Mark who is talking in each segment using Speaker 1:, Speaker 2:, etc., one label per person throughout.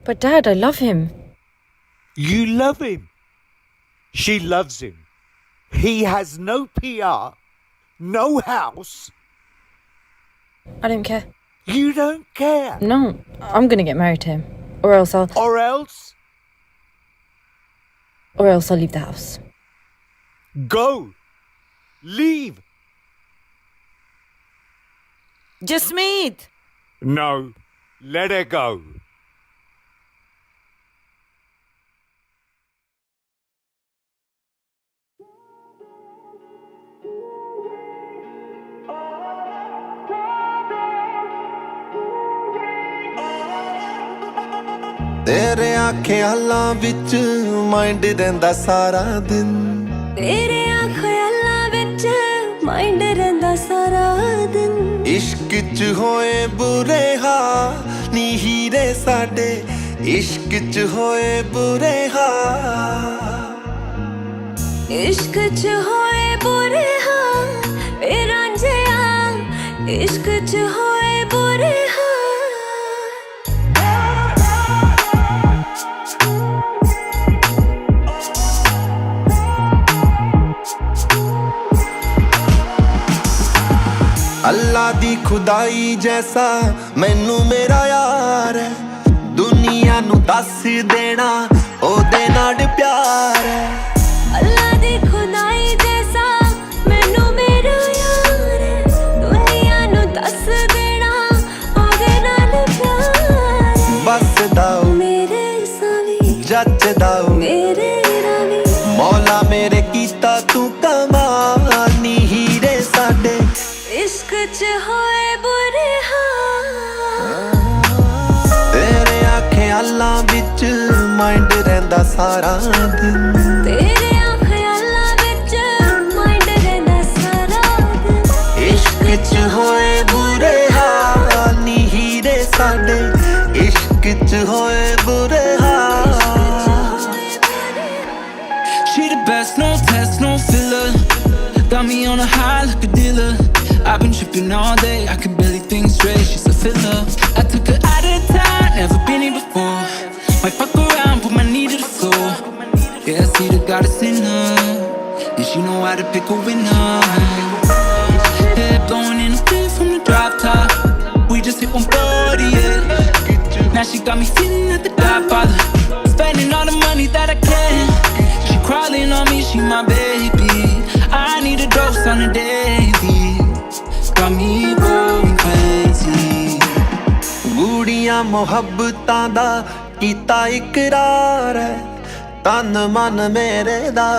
Speaker 1: But Dad, I love him.
Speaker 2: You love him. She loves him. He has no PR, no house.
Speaker 1: I don't care.
Speaker 2: You don't care.
Speaker 1: No, I'm gonna get married to him. Or else I'll leave the house.
Speaker 2: Go. Leave.
Speaker 3: Jasmeet!
Speaker 2: No. Let her go.
Speaker 4: तेरे ख्यालां विच mind रहिंदा सारा दिन
Speaker 5: तेरे ख्यालां विच mind रहिंदा सारा दिन
Speaker 4: इश्क च होए बुरे हाल नी हीरे साडे इश्क च होए बुरे हाल
Speaker 5: इश्क च होए बुरे हाल वे रांझिया इश्क च होए बुरे हाल
Speaker 4: अल्लाह दी खुदाई जैसा मैनू मेरा यार है दुनिया नू दस देना ओदे नाल प्यार है
Speaker 5: अल्लाह दी खुदाई जैसा मैनू मेरा यार है दुनिया नू दस देना ओदे नाल प्यार है
Speaker 4: बस दाओ
Speaker 5: मेरे सावी
Speaker 4: जच दाओ
Speaker 5: मेरे रावी
Speaker 4: मौला मेरे कीता तू कमाल नी हीरे साडे
Speaker 5: इश्क च होए बुरे हाल
Speaker 4: तेरे ख्यालां विच माइंड रहिंदा सारा दिन
Speaker 5: तेरे ख्यालां विच माइंड रहिंदा सारा दिन
Speaker 4: इश्क च होए बुरे हाल नी हीरे साडे इश्क च होए बुरे हाल
Speaker 6: She the best, no test, no filler. Got me on a high like a dealer. I've been tripping all day, I can barely think straight. She's a filler. I took her out of town, never been here before. Might fuck around, put my knee to the floor. Yeah, I see the goddess in her, and she know how to pick a winner. Yeah, blowing in the wind from the drop top. We just hit 140, yeah. Now she got me feeling like the Godfather, spending all the money that I can. She crawling on me, she my baby. I need a dose on a daily. Got me going crazy.
Speaker 4: गूड़ियां मोहब्बतां दा कीता इकरार है तन मन मेरे दा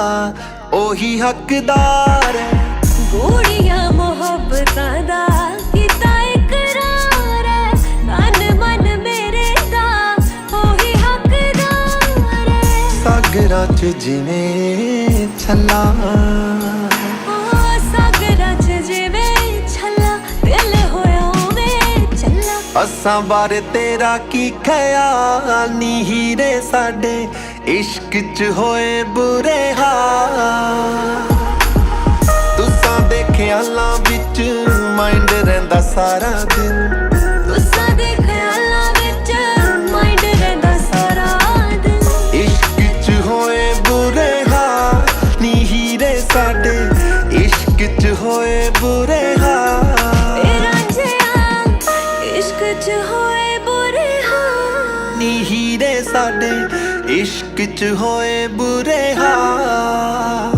Speaker 4: ओही हकदार है
Speaker 5: गूड़ियां मोहब्बतां दा कीता इकरार है तन मन मेरे दा ओही हकदार है
Speaker 4: सागरां च जिवें छल्ला असां बारे तेरा की ख्याल नी हीरे साडे इश्क च होए बुरे हाल तुसां दे ख्यालां विच माइंड रहिंदा सारा दिन
Speaker 5: तुसां दे ख्यालां विच माइंड रहिंदा सारा दिन
Speaker 4: इश्क च होए बुरे हाल नी हीरे साडे इश्क च होए बुरे हाल च होए बुरे हाल नी हीरे साडे इश्क च होए बुरे हाल